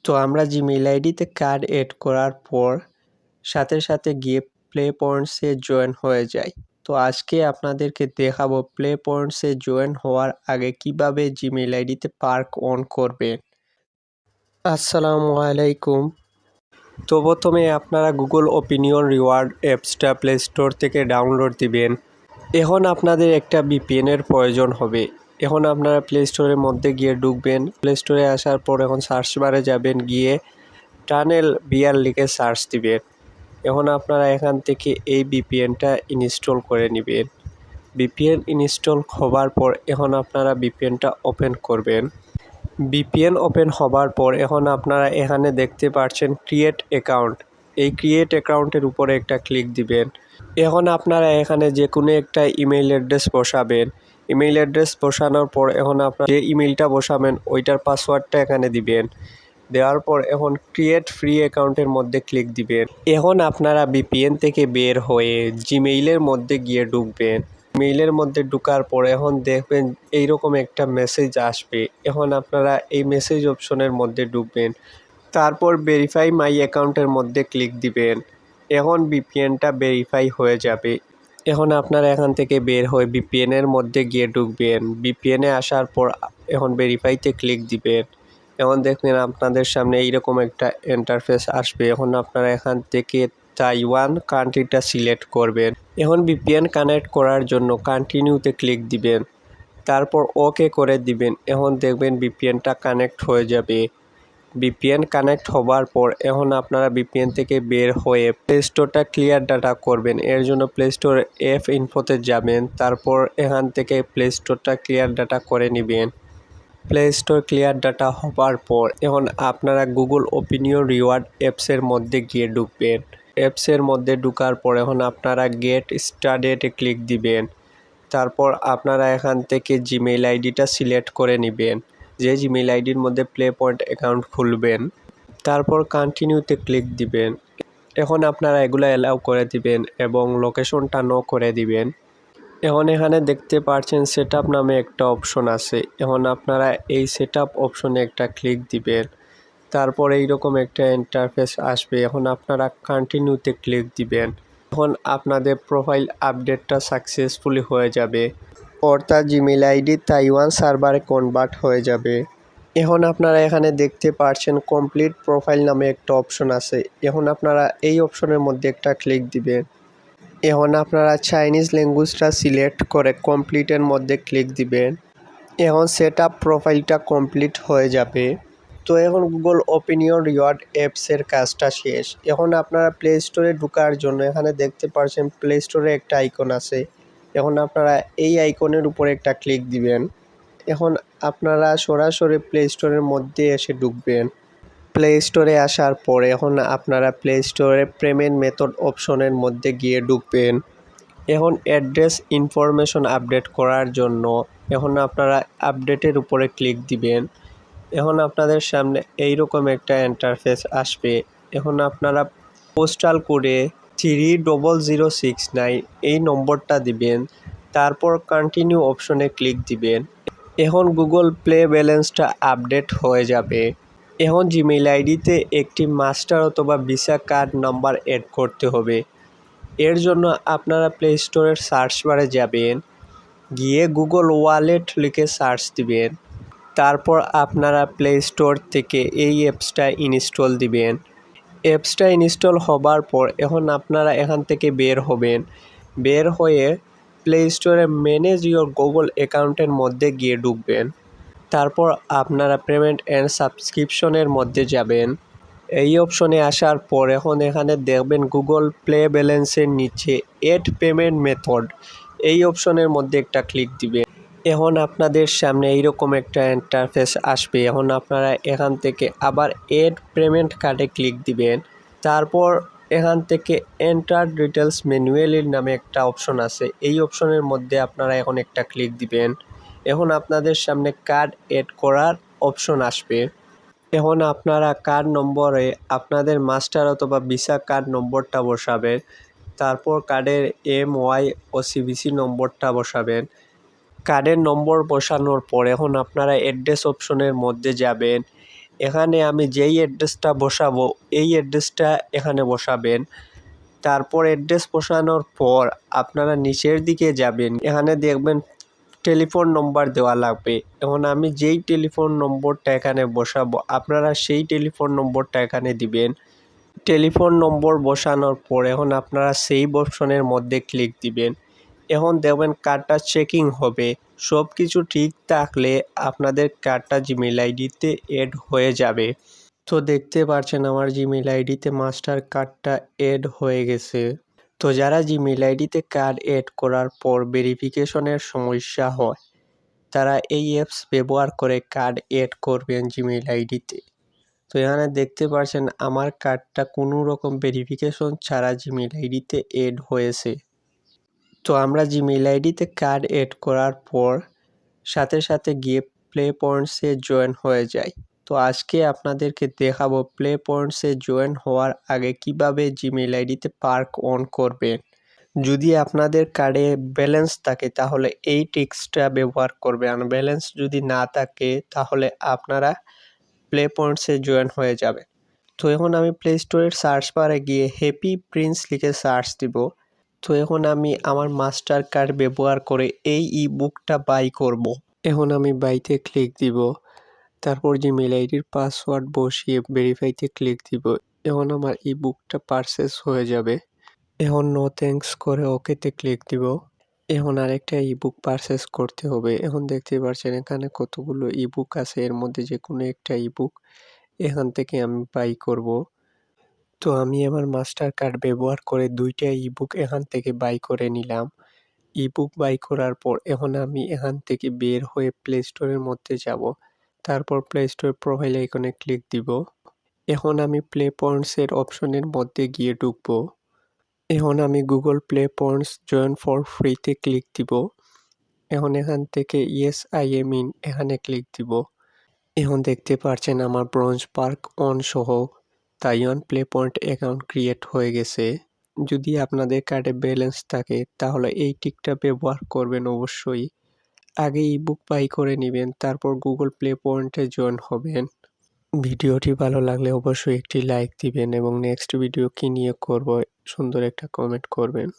তো আমরা জিমেইল আইডিতে কার্ড এড করার পর সাথে গিয়ে প্লে পয়েন্টসে জয়েন হয়ে যাই। তো আজকে আপনাদেরকে দেখাবো প্লে পয়েন্টসে জয়েন হওয়ার আগে কিভাবে জিমেইল আইডিতে পার্ক অন করবেন। আসসালামু আলাইকুম। তো প্রথমে আপনারা গুগল ওপিনিয়ন রিওয়ার্ড অ্যাপসটা প্লে স্টোর থেকে ডাউনলোড দিবেন। এখন আপনাদের একটা ভিপিএনের প্রয়োজন হবে। এখন আপনারা প্লে স্টোরের মধ্যে গিয়ে ঢুকবেন। প্লে স্টোরে আসার পর এখন সার্চ বারে যাবেন, গিয়ে টানেল বিআর লিখে সার্চ দিবেন। এখন আপনারা এখান থেকে এই ভিপিএনটা ইনস্টল করে নেবেন। ভিপিএন ইনস্টল হবার পর এখন আপনারা ভিপিএনটা ওপেন করবেন। ভিপিএন ওপেন হবার পর এখন আপনারা এখানে দেখতে পাচ্ছেন ক্রিয়েট অ্যাকাউন্ট। এই ক্রিয়েট অ্যাকাউন্টের উপরে একটা ক্লিক দিবেন। এখন আপনারা এখানে যে কোনো একটা ইমেইল অ্যাড্রেস বসাবেন। ইমেইল অ্যাড্রেস বসানোর পর এখন আপনারা যে ইমেইলটা বসাবেন ওইটার পাসওয়ার্ডটা এখানে দিবেন। দেওয়ার পর এখন ক্রিয়েট ফ্রি অ্যাকাউন্টের মধ্যে ক্লিক দিবেন। এখন আপনারা ভিপিএন থেকে বের হয়ে জিমেইলের মধ্যে গিয়ে ঢুকবেন। মেইলের মধ্যে ঢোকার পর এখন দেখবেন এইরকম একটা মেসেজ আসবে। এখন আপনারা এই মেসেজ অপশনের মধ্যে ঢুকবেন। তারপর ভেরিফাই মাই অ্যাকাউন্টের মধ্যে ক্লিক দিবেন। এখন ভিপিএনটা ভেরিফাই হয়ে যাবে। এখন আপনারা এখান থেকে বের হয়ে ভিপিএনের মধ্যে গিয়ে ঢুকবেন। ভিপিএনে আসার পর এখন ভেরিফাইতে ক্লিক দিবেন। এখন দেখবেন আপনাদের সামনে এইরকম একটা ইন্টারফেস আসবে। এখন আপনারা এখান থেকে তাইওয়ান কান্ট্রিটা সিলেক্ট করবেন। এখন ভিপিএন কানেক্ট করার জন্য কন্টিনিউতে ক্লিক দিবেন। তারপর ওকে করে দিবেন। এখন দেখবেন ভিপিএনটা কানেক্ট হয়ে যাবে। ভিপিএন কানেক্ট হবার পর এখন আপনারা ভিপিএন থেকে বের হয়ে প্লে স্টোরটা ক্লিয়ার ডাটা করবেন। এর জন্য প্লে স্টোর অ্যাপ ইনফোতে যাবেন। তারপর এখান থেকে প্লে স্টোরটা ক্লিয়ার ডাটা করে নেবেন। প্লে স্টোর ক্লিয়ার ডাটা হবার পর এখন আপনারা গুগল ওপিনিয়ন রিওয়ার্ড অ্যাপসের মধ্যে গিয়ে ঢুকবেন। অ্যাপসের মধ্যে ঢুকার পর এখন আপনারা গেট স্টার্টেডে ক্লিক দিবেন। তারপর আপনারা এখান থেকে জিমেইল আইডিটা সিলেক্ট করে নেবেন, যে জিমেইল আইডির মধ্যে প্লে পয়েন্ট অ্যাকাউন্ট খুলবেন। তারপর কন্টিনিউতে ক্লিক দিবেন। এখন আপনারা এগুলো অ্যালাউ করে দিবেন এবং লোকেশনটা নো করে দিবেন। এখন এখানে দেখতে পাচ্ছেন সেটআপ নামে একটা অপশন আছে। এখন আপনারা এই সেটআপ অপশনে একটা ক্লিক দিবেন। তারপর এইরকম একটা ইন্টারফেস আসবে। এখন আপনারা কন্টিনিউতে ক্লিক দিবেন। এখন আপনাদের প্রোফাইল আপডেটটা সাকসেসফুলি হয়ে যাবে, অর্থাৎ জিমেইল আইডি তাইওয়ান সার্ভারে কনভার্ট হয়ে যাবে। এখন আপনারা এখানে দেখতে পাচ্ছেন কমপ্লিট প্রোফাইল নামে একটা অপশন আছে। এখন আপনারা এই অপশনের মধ্যে একটা ক্লিক দিবেন। এখন আপনারা চাইনিজ ল্যাঙ্গুয়েজটা সিলেক্ট করে কমপ্লিটের মধ্যে ক্লিক দিবেন। এখন সেটআপ প্রোফাইলটা কমপ্লিট হয়ে যাবে। তো এখন গুগল ওপিনিয়ন রিওয়ার্ড অ্যাপসের কাজটা শেষ। এখন আপনারা প্লে স্টোরে ঢোকার জন্য এখানে দেখতে পাচ্ছেন প্লে স্টোরে একটা আইকন আছে। এখন আপনারা এই আইকনের উপরে একটা ক্লিক দিবেন। এখন আপনারা সরাসরি প্লে স্টোরের মধ্যে এসে ঢুকবেন। প্লে স্টোরে আসার পরে এখন আপনারা প্লে স্টোরে পেমেন্ট মেথড অপশনের মধ্যে গিয়ে ঢুকবেন। এখন অ্যাড্রেস ইনফরমেশন আপডেট করার জন্য এখন আপনারা আপডেটের উপরে ক্লিক দিবেন। এখন আপনাদের সামনে এইরকম একটা ইন্টারফেস আসবে। এখন আপনারা পোস্টাল কোডে 30069 এই নম্বরটা দিবেন। তারপর কন্টিনিউ অপশনে ক্লিক দিবেন। এখন গুগল প্লে ব্যালেন্সটা আপডেট হয়ে যাবে। এখন জিমেইল আইডিতে একটি মাস্টার অথবা ভিসা কার্ড নাম্বার অ্যাড করতে হবে। এর জন্য আপনারা প্লে স্টোরের সার্চ বারে যাবেন, গিয়ে গুগল ওয়ালেট লিখে সার্চ দিবেন। তারপর আপনারা প্লে স্টোর থেকে এই অ্যাপসটা ইনস্টল দিবেন। অ্যাপসটা ইনস্টল হবার পর এখন আপনারা এখান থেকে বের হবেন। বের হয়ে প্লে স্টোরে ম্যানেজ ইওর গুগল অ্যাকাউন্টের মধ্যে গিয়ে ঢুকবেন। তারপর আপনারা পেমেন্ট অ্যান্ড সাবস্ক্রিপশনের মধ্যে যাবেন। এই অপশনে আসার পর এখন এখানে দেখবেন গুগল প্লে ব্যালেন্সের নিচে এড পেমেন্ট মেথড, এই অপশনের মধ্যে একটা ক্লিক দিবেন। এখন আপনাদের সামনে এইরকম একটা ইন্টারফেস আসবে। এখন আপনারা এখান থেকে আবার এড পেমেন্ট কার্ডে ক্লিক দিবেন। তারপর এখান থেকে এন্টার ডিটেলস ম্যানুয়ালি নামে একটা অপশন আছে। এই অপশনের মধ্যে আপনারা এখন একটা ক্লিক দিবেন। এখন আপনাদের সামনে কার্ড এড করার অপশন আসবে। এখন আপনারা কার্ড নম্বরে আপনাদের মাস্টার অথবা ভিসা কার্ড নম্বরটা বসাবেন। তারপর কার্ডের MY ও CVC নম্বরটা বসাবেন। কার্ডের নম্বর বসানোর পর এখন আপনারা অ্যাড্রেস অপশনের মধ্যে যাবেন। এখানে আমি যেই অ্যাড্রেসটা বসাবো এই অ্যাড্রেসটা এখানে বসাবেন। তারপর অ্যাড্রেস বসানোর পর আপনারা নিচের দিকে যাবেন, এখানে দেখবেন টেলিফোন নম্বর দেওয়া লাগবে। এখন আমি যেই টেলিফোন নম্বরটা এখানে বসাবো আপনারা সেই টেলিফোন নম্বরটা এখানে দিবেন। টেলিফোন নম্বর বসানোর পর এখন আপনারা সেই অপশনের মধ্যে ক্লিক দিবেন। এখন দেখবেন কার্ডটা চেকিং হবে, সব কিছু ঠিক থাকলে আপনাদের কার্ডটা জিমেইল আইডিতে এড হয়ে যাবে। তো দেখতে পাচ্ছেন আমার জিমেইল আইডিতে মাস্টার কার্ডটা এড হয়ে গেছে। তো যারা জিমেইল আইডিতে কার্ড এড করার পর ভেরিফিকেশনের সমস্যা হয় তারা এই অ্যাপস ব্যবহার করে কার্ড এড করবেন জিমেইল আইডিতে। তো এখানে দেখতে পাচ্ছেন আমার কার্ডটা কোনো রকম ভেরিফিকেশন ছাড়া জিমেইল আইডিতে এড হয়েছে। তো আমরা জিমেইল আইডিতে কার্ড এড করার পর সাথে সাথে গিয়ে প্লে পয়েন্টসে জয়েন হয়ে যায়। তো আজকে আপনাদেরকে দেখাবো প্লে পয়েন্টসে জয়েন হওয়ার আগে কিভাবে জিমেইল আইডিতে পার্ক অন করবেন। যদি আপনাদের কার্ডে ব্যালেন্স থাকে তাহলে এই ট্রিক্সটা ব্যবহার করবেন, আর ব্যালেন্স যদি না থাকে তাহলে আপনারা প্লে পয়েন্টসে জয়েন হয়ে যাবে। তো এখন আমি প্লে স্টোরের সার্চ বারে গিয়ে হ্যাপি প্রিন্স লিখে সার্চ দিব। তো এখন আমি আমার মাস্টার কার্ড ব্যবহার করে এই ই বুকটা বাই করব। এখন আমি বাইতে ক্লিক দিব, তারপর জিমেইল আইডির পাসওয়ার্ড বসিয়ে ভেরিফাইতে ক্লিক দিব। এখন আমার ই বুকটা পারচেস হয়ে যাবে। এখন নো থ্যাঙ্কস করে ওকেতে ক্লিক দিব। এখন আরেকটা ইবুক পারচেস করতে হবে। এখন দেখতে পাচ্ছেন এখানে কতগুলো ইবুক আছে, এর মধ্যে যে কোনো একটা ইবুক এখান থেকে আমি বাই করব। তো আমি আমার মাস্টার কার্ড ব্যবহার করে দুইটা ইবুক এখান থেকে বাই করে নিলাম। ইবুক বাই করার পর এখন আমি এখান থেকে বের হয়ে প্লে স্টোরের মধ্যে যাব। তারপর প্লে স্টোর প্রোফাইল আইকনে ক্লিক দিব। এখন আমি প্লে পয়েন্টসের অপশনের মধ্যে গিয়ে ঢুকবো। এখন আমি Google play points join for ফ্রিতে ক্লিক দিব। এখন এখান থেকে ইয়েস আই এম ইন এখানে ক্লিক দিব। এখন দেখতে পাচ্ছেন আমার ব্রোঞ্জ পার্ক অন সহ Taiwan play point account create হয়ে গেছে। যদি আপনাদের কার্ডে ব্যালেন্স থাকে তাহলে এই টিকটা ব্যবহার করবেন অবশ্যই। আগে ইবুক বাই করে নেবেন, তারপর গুগল প্লে পয়েন্টে জয়েন হবেন। ভিডিওটি ভালো লাগলে অবশ্যই একটি লাইক দিবেন এবং নেক্সট ভিডিও কী নিয়ে করব সুন্দর একটা কমেন্ট করবেন।